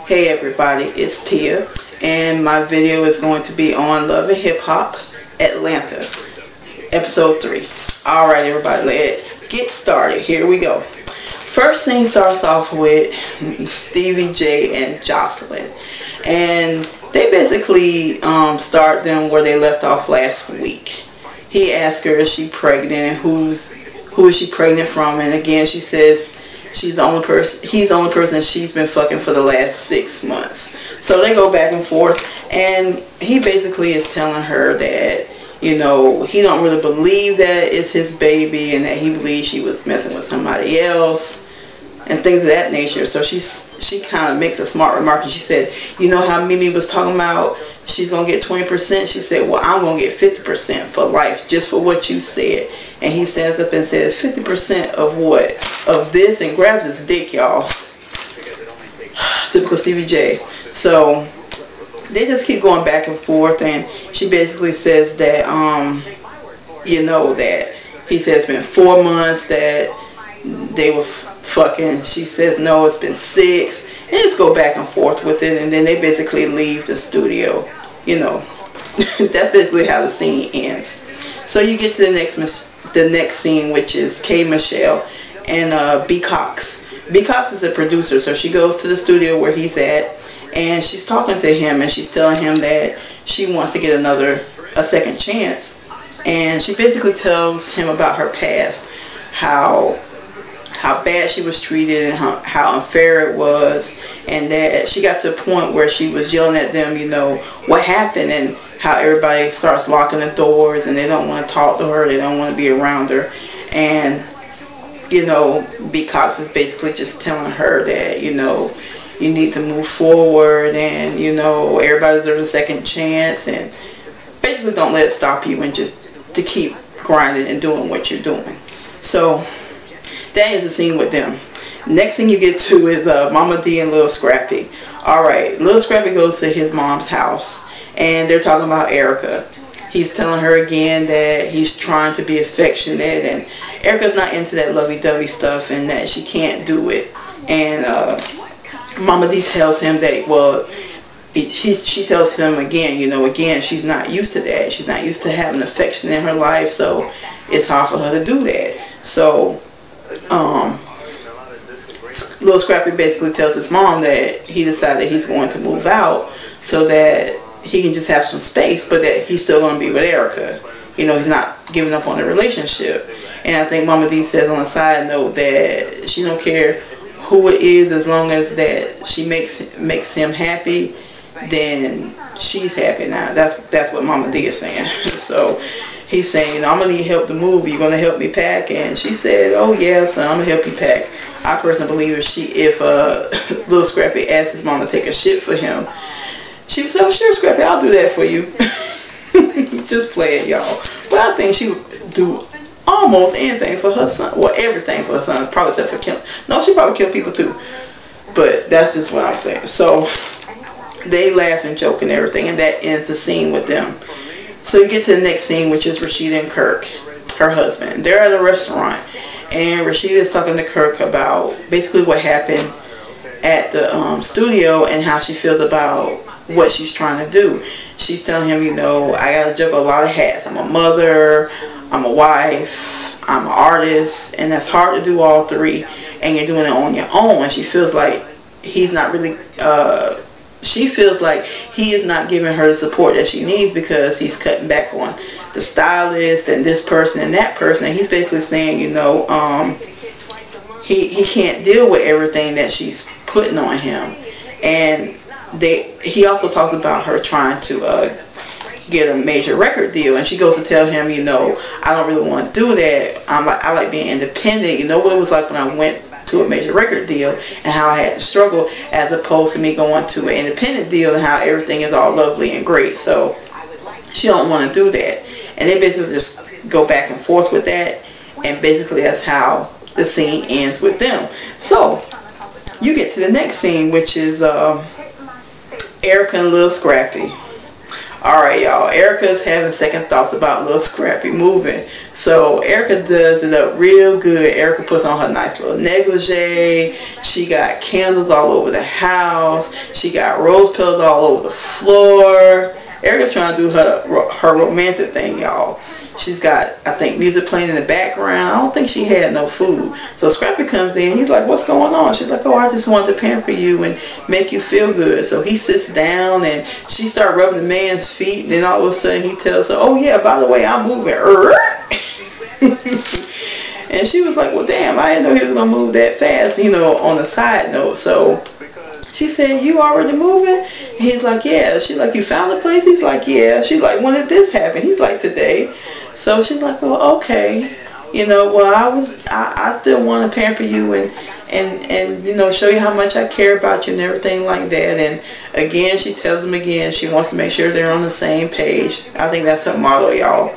Hey everybody, it's Tia, and my video is going to be on Love and Hip Hop Atlanta, episode 3. Alright everybody, let's get started. Here we go. First thing starts off with Stevie J and Joseline, and they basically start them where they left off last week. He asked her, is she pregnant, and who is she pregnant from, and again she says he's the only person that she's been fucking for the last 6 months. So they go back and forth, and he basically is telling her that, you know, he don't really believe that it's his baby, and that he believes she was messing with somebody else, and things of that nature. So she kind of makes a smart remark, and she said, you know how Mimi was talking about she's going to get 20%? She said, well, I'm going to get 50% for life, just for what you said. And he stands up and says, 50% of what? Of this, and grabs his dick, y'all. Typical Stevie J. So they just keep going back and forth, and she basically says that, you know, that he said it's been 4 months that they were fucking. She says, no, it's been 6. And just go back and forth with it, and then they basically leave the studio. You know, that's basically how the scene ends. So you get to the next scene, which is K. Michelle and B. Cox. B. Cox is the producer, so she goes to the studio where he's at, and she's talking to him, and she's telling him that she wants to get a second chance. And she basically tells him about her past, how bad she was treated, and how unfair it was, and that she got to a point where she was yelling at them, you know, what happened, and how everybody starts locking the doors, and they don't want to talk to her, they don't want to be around her. And, you know, B. Cox is basically just telling her that, you know, you need to move forward, and, you know, everybody deserves a second chance, and basically don't let it stop you, and just to keep grinding and doing what you're doing. So that is the scene with them. Next thing you get to is Mama D and Lil Scrappy. Alright, Lil Scrappy goes to his mom's house, and they're talking about Erica. He's telling her again that he's trying to be affectionate, and Erica's not into that lovey-dovey stuff, and that she can't do it. And Mama D tells him that, well, she tells him again, you know, again, she's not used to that. She's not used to having affection in her life, so it's hard for her to do that. So Lil Scrappy basically tells his mom that he decided he's going to move out so that he can just have some space, but that he's still going to be with Erica. You know, he's not giving up on the relationship. And I think Mama D says on a side note that she don't care who it is, as long as that she makes him happy, then she's happy now. That's what Mama D is saying. So he's saying, you know, I'm going to need help to move. You're going to help me pack? And she said, oh yeah, son, I'm going to help you pack. I personally believe if Lil Scrappy asked his mom to take a shit for him, she would say, oh sure, Scrappy, I'll do that for you. Just play it, y'all. But I think she would do almost anything for her son. Well, everything for her son, probably except for killing. No, she probably kill people too. But that's just what I'm saying. So they laugh and joke and everything, and that ends the scene with them. So you get to the next scene, which is Rasheeda and Kirk, her husband. They're at a restaurant, and Rasheeda is talking to Kirk about basically what happened at the studio and how she feels about what she's trying to do. She's telling him, you know, I gotta juggle a lot of hats. I'm a mother, I'm a wife, I'm an artist, and that's hard to do all three, and you're doing it on your own. And she feels like he's not really she feels like he is not giving her the support that she needs, because he's cutting back on the stylist and this person and that person. And he's basically saying, you know, he can't deal with everything that she's putting on him. And he also talks about her trying to get a major record deal, and she goes to tell him, you know, I don't really want to do that. I like being independent. You know what it was like when I went to a major record deal, and how I had to struggle, as opposed to me going to an independent deal and how everything is all lovely and great. So she don't want to do that, and they basically just go back and forth with that, and basically that's how the scene ends with them. So you get to the next scene, which is Erica and Lil Scrappy. Alright, y'all. Erica's having second thoughts about little Scrappy moving. So Erica does it up real good. Erica puts on her nice little negligee. She got candles all over the house. She got rose petals all over the floor. Erica's trying to do her romantic thing, y'all. She's got, I think, music playing in the background. I don't think she had no food. So Scrappy comes in. He's like, what's going on? She's like, oh, I just wanted to pamper you and make you feel good. So he sits down and she starts rubbing the man's feet. And then all of a sudden he tells her, oh, yeah, by the way, I'm moving. And she was like, well, damn, I didn't know he was going to move that fast, you know, on a side note. So she said, you already moving? And he's like, yeah. She's like, you found the place? He's like, yeah. She's like, when did this happen? He's like, today. So she's like, oh, okay. You know, well, I still want to pamper you and you know, show you how much I care about you and everything like that. And again, she tells him again, she wants to make sure they're on the same page. I think that's her motto, y'all.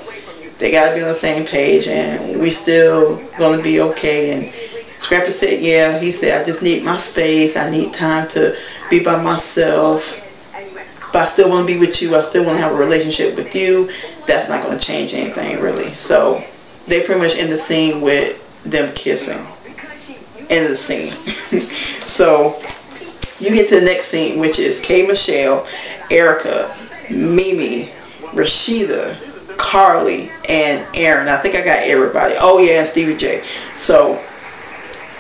They got to be on the same page and we still going to be okay. And Scrappy said, yeah. He said, I just need my space. I need time to be by myself. But I still want to be with you. I still want to have a relationship with you. That's not going to change anything, really. So they pretty much end the scene with them kissing. End of the scene. So you get to the next scene, which is K. Michelle, Erica, Mimi, Rasheeda, Carly, and Aaron. I think I got everybody. Oh, yeah, and Stevie J. So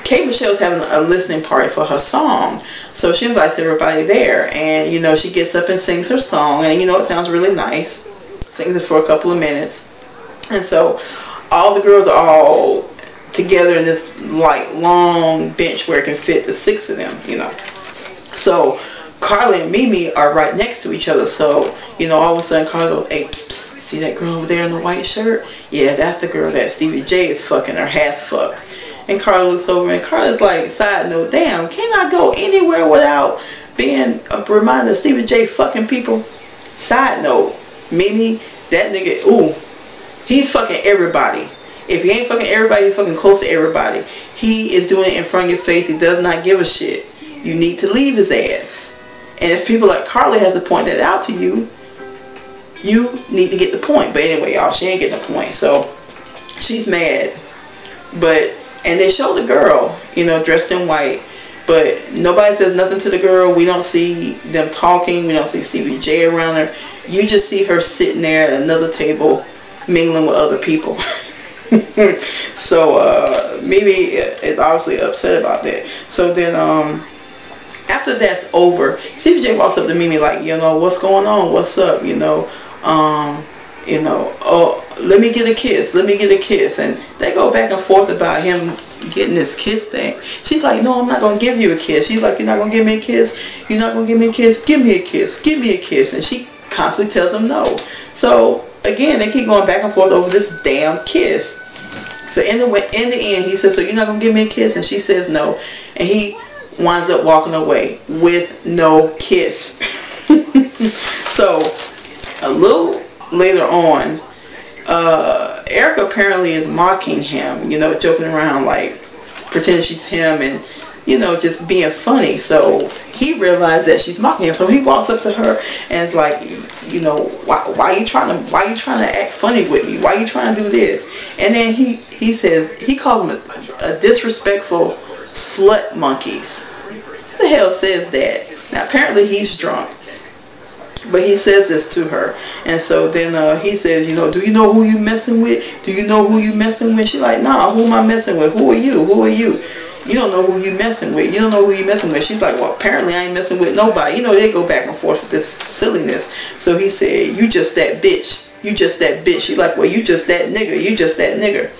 K. Michelle's having a listening party for her song. So she invites everybody there. And, you know, she gets up and sings her song. And, you know, it sounds really nice. Sings it for a couple of minutes. And so all the girls are all together in this, like, long bench where it can fit the 6 of them, you know. So Carly and Mimi are right next to each other. So, you know, all of a sudden Carly goes, hey, psst, see that girl over there in the white shirt? Yeah, that's the girl that Stevie J is fucking or has fucked. And Carly looks over and Carly's like, side note, damn, can I go anywhere without being a reminder of Stevie J fucking people? Side note, Mimi, that nigga, ooh, he's fucking everybody. If he ain't fucking everybody, he's fucking close to everybody. He is doing it in front of your face. He does not give a shit. You need to leave his ass. And if people like Carly has to point that out to you, you need to get the point. But anyway, y'all, she ain't getting the point. So she's mad. And they show the girl, you know, dressed in white. But nobody says nothing to the girl. We don't see them talking. We don't see Stevie J around her. You just see her sitting there at another table mingling with other people. So Mimi is obviously upset about that. So then after that's over, Stevie J walks up to Mimi like, you know, what's going on? What's up? You know, oh, let me get a kiss. Let me get a kiss. And they go back and forth about him getting this kiss thing. She's like, no, I'm not going to give you a kiss. She's like, you're not going to give me a kiss? You're not going to give me a kiss? Give me a kiss. Give me a kiss. And she constantly tells him no. So, again, they keep going back and forth over this damn kiss. So, in the end, he says, so you're not going to give me a kiss? And she says no. And he winds up walking away with no kiss. So, a little later on, Erica apparently is mocking him, you know, joking around, like, pretending she's him and, you know, just being funny. So he realized that she's mocking him. So he walks up to her and is like, you know, why are you trying to act funny with me? Why are you trying to do this? And then he says, he calls him a disrespectful slut monkeys. Who the hell says that? Now apparently he's drunk. But he says this to her. And so then he says, you know, do you know who you messing with? Do you know who you messing with? She's like, nah, who am I messing with? Who are you? Who are you? You don't know who you messing with. You don't know who you messing with. She's like, well, apparently I ain't messing with nobody. You know, they go back and forth with this silliness. So he said, you just that bitch. You just that bitch. She's like, well, you just that nigger. You just that nigger.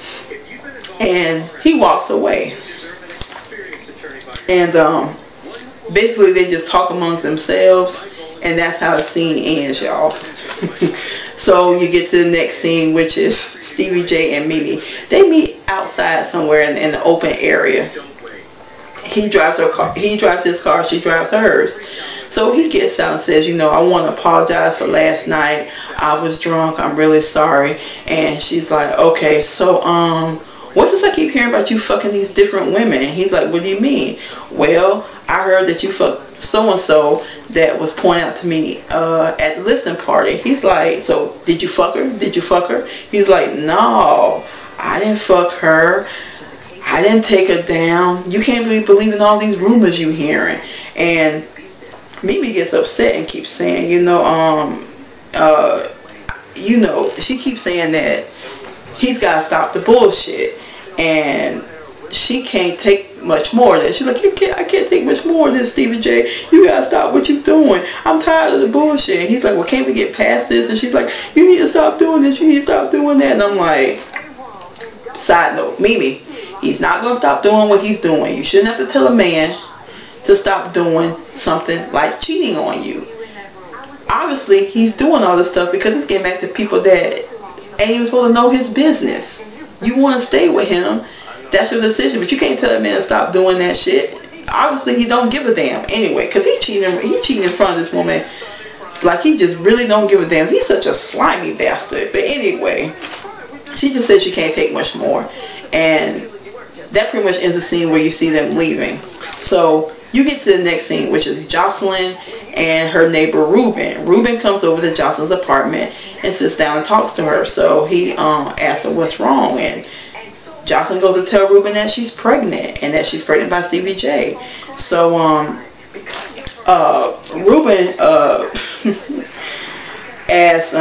And he walks away. And basically they just talk amongst themselves. And that's how the scene ends, y'all. So you get to the next scene, which is Stevie J and Mimi. They meet outside somewhere in the open area. He drives her car. He drives his car. She drives hers. So he gets out and says, you know, I want to apologize for last night. I was drunk. I'm really sorry. And she's like, okay, so what's this I keep hearing about you fucking these different women? And he's like, what do you mean? Well, I heard that you fucked so-and-so that was pointed out to me at the listening party. He's like, so did you fuck her? Did you fuck her? He's like, no, I didn't fuck her. I didn't take her down. You can't be believing all these rumors you hearing. And Mimi gets upset and keeps saying, she keeps saying that he's got to stop the bullshit. And she can't take much more of that. She's like, I can't take much more of this, Stevie J. You got to stop what you're doing. I'm tired of the bullshit. And he's like, well, can't we get past this? And she's like, you need to stop doing this. You need to stop doing that. And I'm like, side note, Mimi, he's not going to stop doing what he's doing. You shouldn't have to tell a man to stop doing something like cheating on you. Obviously, he's doing all this stuff because he's getting back to people that ain't even supposed to know his business. You want to stay with him, that's your decision. But you can't tell that man to stop doing that shit. Obviously, he don't give a damn anyway, because he cheating in front of this woman like he just really don't give a damn. He's such a slimy bastard. But anyway, she just said she can't take much more. And that pretty much ends the scene where you see them leaving. So you get to the next scene, which is Joseline and her neighbor Ruben. Ruben comes over to Joseline's apartment and sits down and talks to her. So he asks her what's wrong, and Joseline goes to tell Ruben that she's pregnant and that she's pregnant by Stevie J. So Ruben asks,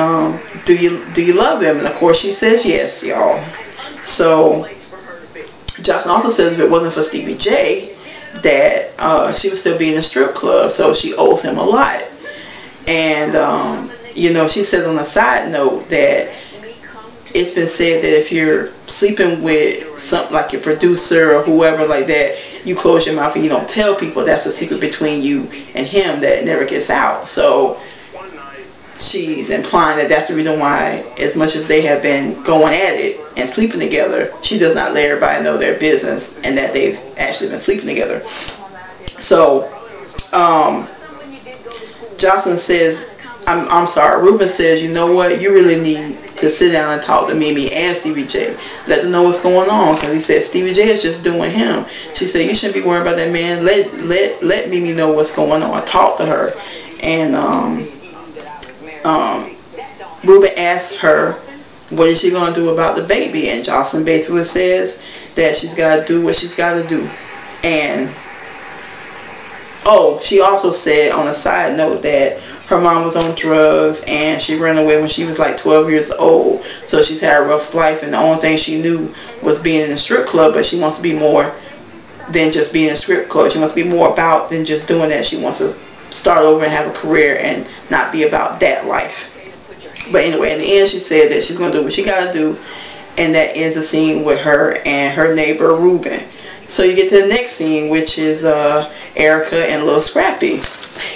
do you love him? And of course she says yes, y'all. So Joseline also says if it wasn't for Stevie J, that she would still be in a strip club, so she owes him a lot. And she says on a side note that it's been said that if you're sleeping with something like your producer or whoever like that, you close your mouth and you don't tell people. That's a secret between you and him that never gets out. So she's implying that that's the reason why, as much as they have been going at it and sleeping together, she does not let everybody know their business and that they've actually been sleeping together. So Joseline says, I'm sorry, Ruben says, you know what, you really need to sit down and talk to Mimi and Stevie J. Let them know what's going on, because he said Stevie J is just doing him. She said, you shouldn't be worried about that man. Let Mimi know what's going on. Talk to her. And Ruben asked her, what is she going to do about the baby? And Joseline basically says that she's got to do what she's got to do. And she also said on a side note that her mom was on drugs and she ran away when she was like 12 years old. So she's had a rough life, and the only thing she knew was being in a strip club, but she wants to be more than just being in a strip club. She wants to be more about than just doing that. She wants to start over and have a career and not be about that life. But anyway, in the end, she said that she's going to do what she got to do, and that ends the scene with her and her neighbor Ruben. So you get to the next scene, which is Erica and Little Scrappy.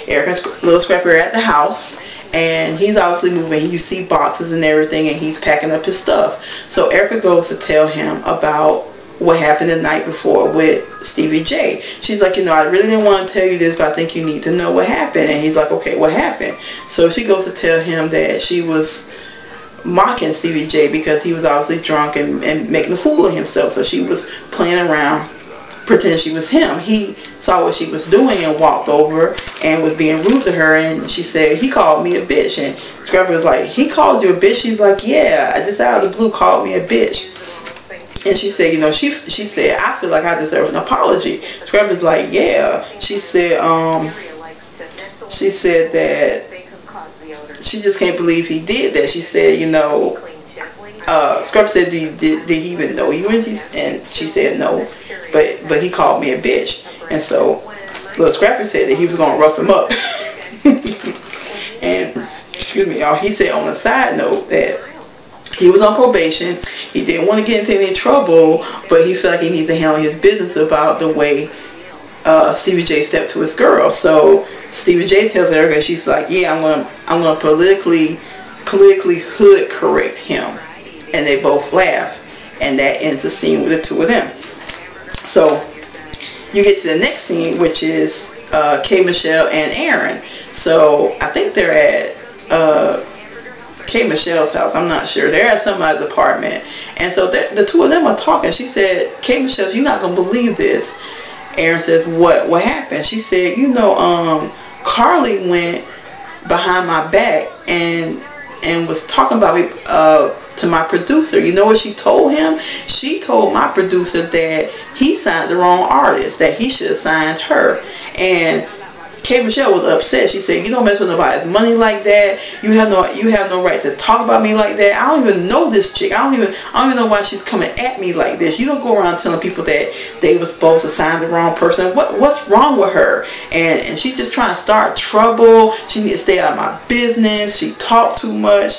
Erica and Little Scrappy are at the house, and he's obviously moving. You see boxes and everything, and he's packing up his stuff. So Erica goes to tell him about what happened the night before with Stevie J. She's like, I really didn't want to tell you this, but I think you need to know what happened. And he's like, okay, what happened? So she goes to tell him that she was mocking Stevie J because he was obviously drunk and making a fool of himself. So she was playing around, pretending she was him. He saw what she was doing and walked over and was being rude to her, and she said, he called me a bitch. And Scrappy was like, he called you a bitch? She's like, yeah, I just out of the blue called me a bitch. And she said, she said, I feel like I deserve an apology. Scrappy's like, yeah. She said that she just can't believe he did that. She said, Scrappy said, did he even know you? And she said, no, but he called me a bitch. And so Little Scrappy said that he was going to rough him up. And, excuse me, y'all, he said on a side note that he was on probation. He didn't want to get into any trouble, but he felt like he needed to handle his business about the way Stevie J stepped to his girl. So Stevie J tells Erica, she's like, yeah, I'm gonna politically hood correct him. And they both laugh, and that ends the scene with the two of them. So you get to the next scene, which is K. Michelle and Aaron. So I think they're at K. Michelle's house. I'm not sure. They're at somebody's apartment. And so the two of them are talking. She said, K. Michelle, you're not going to believe this. Aaron says, what happened? She said, you know, Carly went behind my back and was talking about me to my producer. You know what she told him? She told my producer that he signed the wrong artist, that he should have signed her. And K. Michelle was upset. She said, you don't mess with nobody's money like that. You have no right to talk about me like that. I don't even know this chick. I don't even know why she's coming at me like this. You don't go around telling people that they were supposed to sign the wrong person. What's wrong with her? And she's just trying to start trouble. She needs to stay out of my business. She talked too much.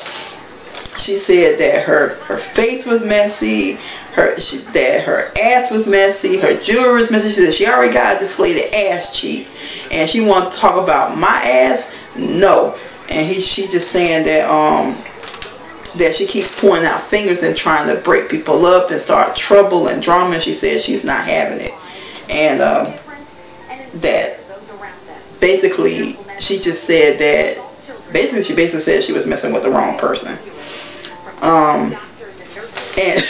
She said that her face was messy. That her ass was messy, her jewelry was messy. She said she already got a deflated ass cheek, and she want to talk about my ass? No. And she's just saying that she keeps pointing out fingers and trying to break people up and start trouble and drama. And she said she's not having it, and that basically she just said that she basically said she was messing with the wrong person. And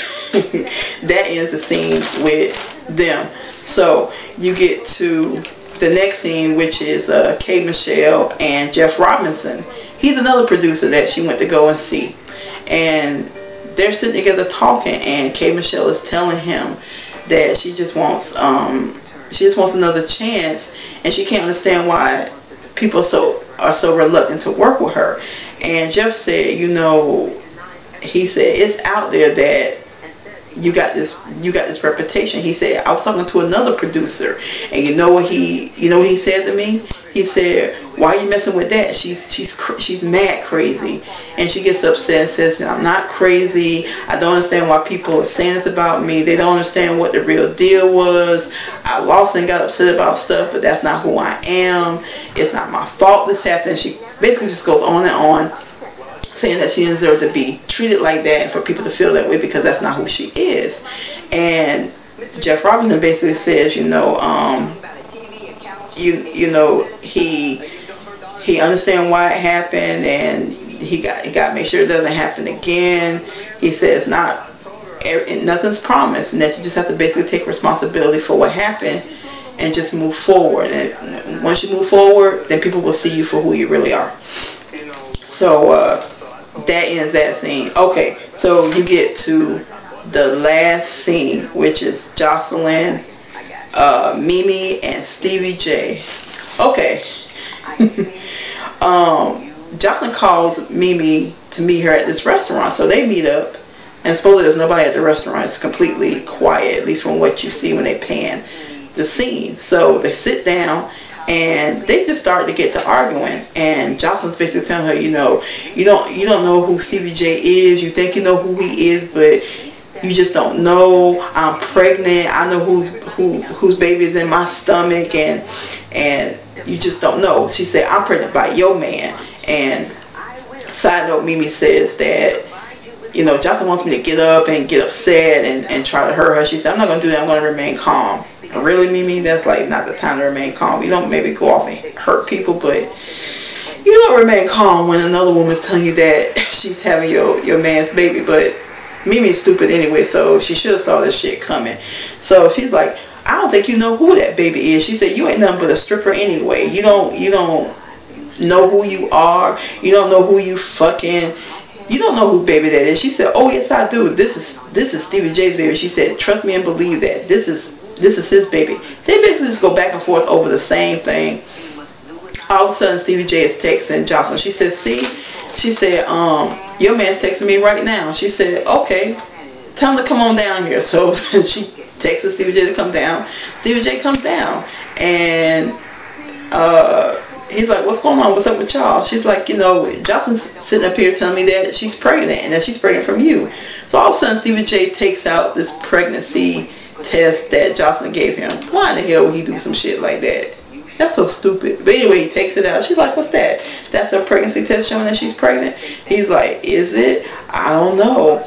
that ends the scene with them. So you get to the next scene, which is K. Michelle and Jeff Robinson. He's another producer that she went to go and see. And they're sitting together talking, and K. Michelle is telling him that she just wants another chance, and she can't understand why people are so reluctant to work with her. And Jeff said, you know, he said it's out there that you got this reputation. He said, I was talking to another producer, and you know what he said to me? He said, why are you messing with that? She's mad crazy. And she gets upset and says, I'm not crazy. I don't understand why people are saying this about me. They don't understand what the real deal was. I lost and got upset about stuff, but that's not who I am. It's not my fault this happened. She basically just goes on and on, saying that she deserves to be treated like that and for people to feel that way because that's not who she is. And Jeff Robinson basically says, you know, he understands why it happened, and he got to make sure it doesn't happen again. He says nothing's promised, and that you just have to basically take responsibility for what happened and just move forward. And once you move forward, then people will see you for who you really are. So that ends that scene. Okay, so you get to the last scene, which is Joseline, Mimi, and Stevie J. Okay. Joseline calls Mimi to meet her at this restaurant, so they meet up, and supposedly there's nobody at the restaurant. It's completely quiet, at least from what you see when they pan the scene. So they sit down, and they just start to get to arguing, and Joseline's basically telling her, you know, you don't know who Stevie J is. You think you know who he is, but you just don't know. I'm pregnant. I know whose baby is in my stomach, and you just don't know. She said, I'm pregnant by your man. And side note, Mimi says that, you know, Joseline wants me to get up and get upset and try to hurt her. She said, I'm not going to do that. I'm going to remain calm. Really, Mimi? That's like not the time to remain calm. You don't maybe go off and hurt people, but you don't remain calm when another woman's telling you that she's having your man's baby. But Mimi's stupid anyway, so she should have saw this shit coming. So she's like, I don't think you know who that baby is. She said, you ain't nothing but a stripper anyway. You don't know who you are. You don't know who you fucking. You don't know who baby that is. She said, oh yes I do. This is Stevie J's baby. She said, trust me and believe that. This is his baby. They basically just go back and forth over the same thing. All of a sudden, Stevie J is texting Joseline. She said, see? She said, your man's texting me right now. She said, okay, tell him to come on down here. So she texts Stevie J to come down. Stevie J comes down, and he's like, what's going on? What's up with y'all? She's like, you know, Joseline's sitting up here telling me that she's pregnant and that she's pregnant from you. So all of a sudden, Stevie J takes out this pregnancy test that Joseline gave him. Why in the hell would he do some shit like that? That's so stupid. But anyway, he takes it out. She's like, what's that? That's a pregnancy test showing that she's pregnant? He's like, is it? I don't know.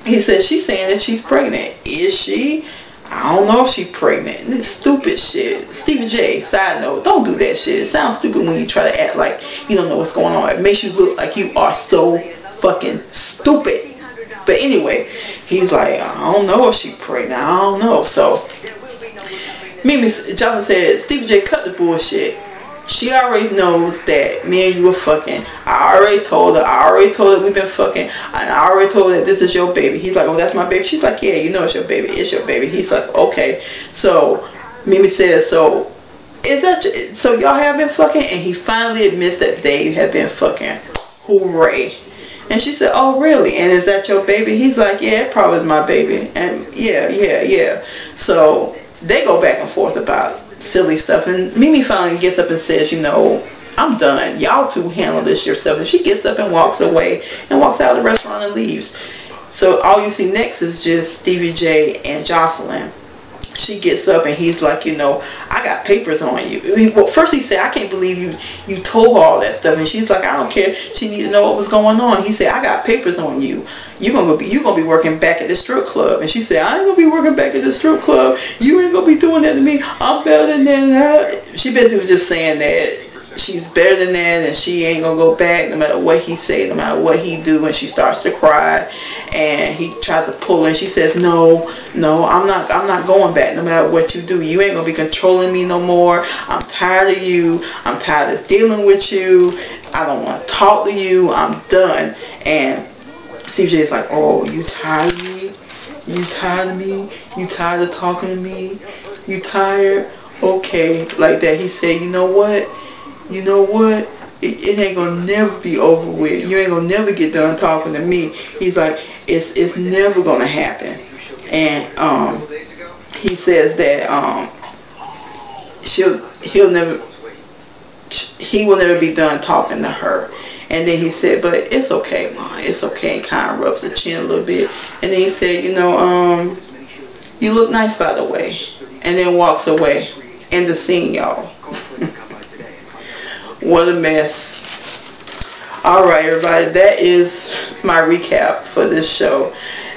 He said, she's saying that she's pregnant. Is she? I don't know if she's pregnant. This stupid shit. Stevie J, side note, don't do that shit. It sounds stupid when you try to act like you don't know what's going on. It makes you look like you are so fucking stupid. But anyway, he's like, I don't know if she pregnant. I don't know. So Joseline said, Stevie J, cut the bullshit. She already knows that me and you were fucking. I already told her we've been fucking. And I already told her that this is your baby. He's like, oh, that's my baby. She's like, yeah, you know it's your baby. It's your baby. He's like, okay. So Mimi says, so y'all have been fucking? And he finally admits that they have been fucking. Hooray. And she said, oh, really? And is that your baby? He's like, yeah, it probably is my baby. And yeah. So they go back and forth about silly stuff. And Mimi finally gets up and says, you know, I'm done. Y'all two handle this yourself. And she gets up and walks away and walks out of the restaurant and leaves. So all you see next is just Stevie J and Joseline. She gets up and he's like, you know, I got papers on you. Well, first he said, I can't believe you told her all that stuff. And she's like, I don't care. She needed to know what was going on. He said, I got papers on you. You gonna be working back at the strip club. And she said, I ain't gonna be working back at the strip club. You ain't gonna be doing that to me. I'm better than that. She basically was just saying that she's better than that and she ain't gonna go back no matter what he say, no matter what he do. And she starts to cry and he tries to pull her and she says, no, I'm not going back no matter what you do. You ain't gonna be controlling me no more. I'm tired of you. I'm tired of dealing with you. I don't want to talk to you. I'm done. And Stevie J is like, oh, you tired of me? You tired of me? You tired of talking to me? You tired? Okay, like that. He said, you know what? It ain't gonna never be over with. You ain't gonna never get done talking to me. He's like, it's never gonna happen. And he says that he will never be done talking to her. And then he said, but it's okay, Ma, it's okay. And kind of rubs her chin a little bit. And then he said, you know, you look nice, by the way. And then walks away. End the scene, y'all. What a mess. Alright, everybody, that is my recap for this show.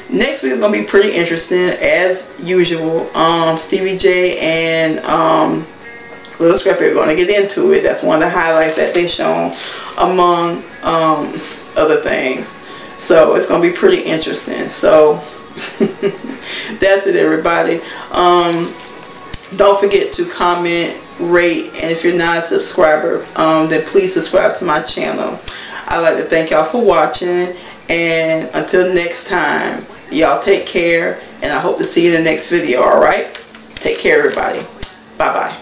Next week is going to be pretty interesting, as usual. Stevie J and Little Scrappy are going to get into it. That's one of the highlights that they shown, among other things. So it's going to be pretty interesting. So that's it, everybody. Don't forget to comment, rate, and if you're not a subscriber, then please subscribe to my channel. I'd like to thank y'all for watching, and until next time, y'all take care, and I hope to see you in the next video. Alright, take care, everybody. Bye bye.